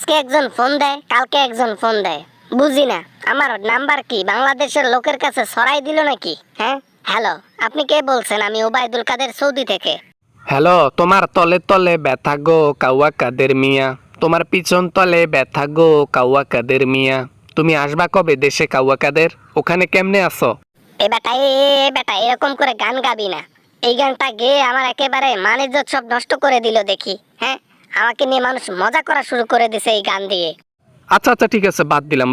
আজকে একজন ফোন দেয়, কালকে একজন ফোন দেয়, বুঝি না আমার নাম্বার কি বাংলাদেশের লোকের কাছে ছড়াই দিল নাকি? হ্যাঁ, হ্যালো, আপনি কে বলছেন? আমি ওবায়দুল কাদের, সৌদি থেকে। হ্যালো, তোমার তলে তলে ব্যথা গো কাউয়া কাদের মিয়া, তোমার পিছন তলে ব্যথা গো কাউয়া কাদের মিয়া, তুমি আসবা কবে দেশে কাউয়া কাদের? ওখানে কেমনে আছো? এ বেটা, এ বেটা, এরকম করে গান গাবি না। এই গানটা গেয়ে আমার একেবারে মানিজ্জত সব নষ্ট করে দিল দেখি। হ্যাঁ, আমাকে নিয়ে মানুষ মজা করা শুরু করে দিছে এই গান দিয়ে। আচ্ছা আচ্ছা, ঠিক আছে, বাদ দিলাম।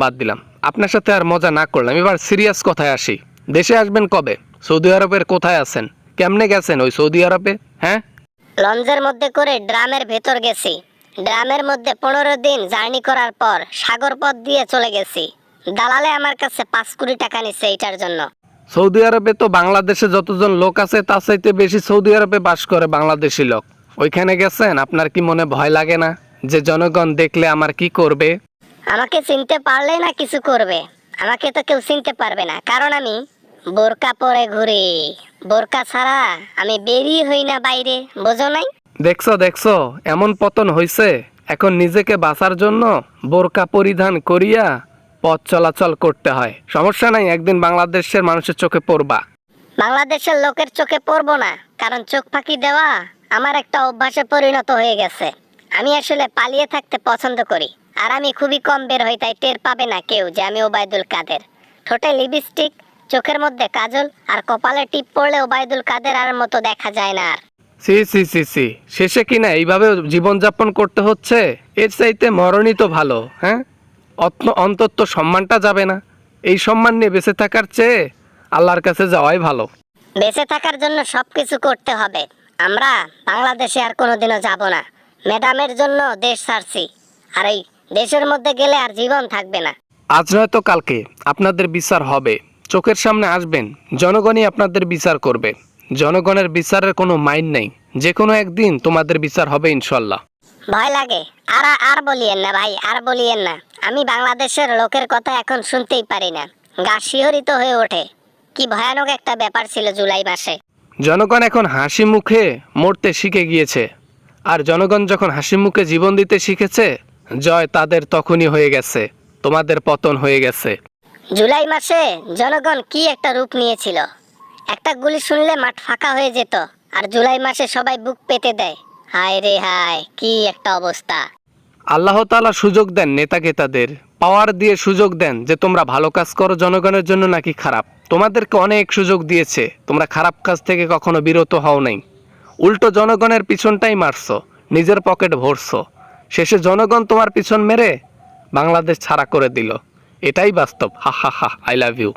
আপনার সাথে আর মজা না করলাম, এবার সিরিয়াস কথায় আসি। দেশে আসবেন কবে? সৌদি আরবের কোথায় আছেন? কেমনে গেছেন ওই সৌদি আরবে? হ্যাঁ, লঞ্চের মধ্যে করে ড্রামের ভেতর গেছি। ড্রামের মধ্যে 15 দিন জার্নি করার পর সাগর পথ দিয়ে চলে গেছি। দালালে আমার কাছে 5 কোটি টাকা নিচ্ছে এইটার জন্য। সৌদি আরবে তো বাংলাদেশে যতজন লোক আছে তার চাইতে বেশি সৌদি আরবে বাস করে বাংলাদেশি লোক। ওইখানে গেছেন, আপনার কি মনে ভয় লাগে না যে জনগণ দেখলে আমার কি করবে? আমাকে চিনতে পারলে না কিছু করবে। আমাকে তো কেউ চিনতে পারবে না, কারণ আমি বোরকা পরে ঘুরি। বোরকা ছাড়া আমি বেরিয়ে হই না বাইরে, বোঝো নাই? দেখছো এমন পতন হইছে, এখন নিজেকে বাঁচার জন্য বোরকা পরিধান করিয়া পথ চলাচল করতে হয়। সমস্যা নাই, একদিন বাংলাদেশের মানুষের চোখে পড়বা। বাংলাদেশের লোকের চোখে পড়বো না, কারণ চোখ ফাঁকি দেওয়া আমার একটা অভ্যাসে পরিণত হয়ে গেছে। আমি আসলে পালিয়ে থাকতে পছন্দ করি, আর আমি খুবই কম বের হই, তাই টের পাবে না কেউ যে আমি ওবায়দুল কাদের। ঠোঁটে লিপস্টিক, চোখের মধ্যে কাজল, আর কপালে টিপ পড়লে ওবায়দুল কাদের আর মতো দেখা যায় না আর। সি শেষে কিনা এইভাবে জীবনযাপন করতে হচ্ছে? এর চাইতে মরণই তো ভালো। হ্যাঁ, অন্তত সম্মানটা যাবে না। এই সম্মান নিয়ে বেঁচে থাকার চেয়ে আল্লাহর কাছে যাওয়াই ভালো। বেঁচে থাকার জন্য সবকিছু করতে হবে। আমরা বাংলাদেশে আর কোনোদিনও যাব না। ম্যাডামের জন্য দেশ ছাড়ছি, আর এই দেশের মধ্যে গেলে আর জীবন থাকবে না। আজ নয়তো কালকে আপনাদের বিচার হবে। চোখের সামনে আসবেন, জনগণই আপনাদের বিচার করবে। জনগণের বিচারের কোনো মাইন নেই, যে কোনো একদিন তোমাদের বিচার হবে ইনশাল্লাহ। ভয় লাগে। আর আর বলিয়েন না ভাই, আর বলিয়েন না। আমি বাংলাদেশের লোকের কথা এখন শুনতেই পারি না, গা শিহরিত হয়ে ওঠে। কি ভয়ানক একটা ব্যাপার ছিল জুলাই মাসে। জনগণ এখন হাসি মুখে মরতে শিখে গিয়েছে, আর জনগণ যখন হাসি মুখে জীবন দিতে শিখেছে, জয় তাদের তখনই হয়ে গেছে, তোমাদের পতন হয়ে গেছে। জুলাই মাসে জনগণ কি একটা রূপ নিয়েছিল। একটা গুলি শুনলে মাঠ ফাঁকা হয়ে যেত, আর জুলাই মাসে সবাই বুক পেতে দেয়। হায় রে হায়, কি একটা অবস্থা। আল্লাহ তাআলা সুযোগ দেন নেতাগেতাদের, পাওয়ার দিয়ে সুযোগ দেন যে তোমরা ভালো কাজ করো জনগণের জন্য নাকি খারাপ। তোমাদেরকে অনেক সুযোগ দিয়েছে, তোমরা খারাপ কাজ থেকে কখনো বিরত হও নাই। উল্টো জনগণের পিছনটাই মারছো, নিজের পকেট ভরছো। শেষে জনগণ তোমার পিছন মেরে বাংলাদেশ ছাড়া করে দিল। এটাই বাস্তব। হা হা হা, আই লাভ ইউ।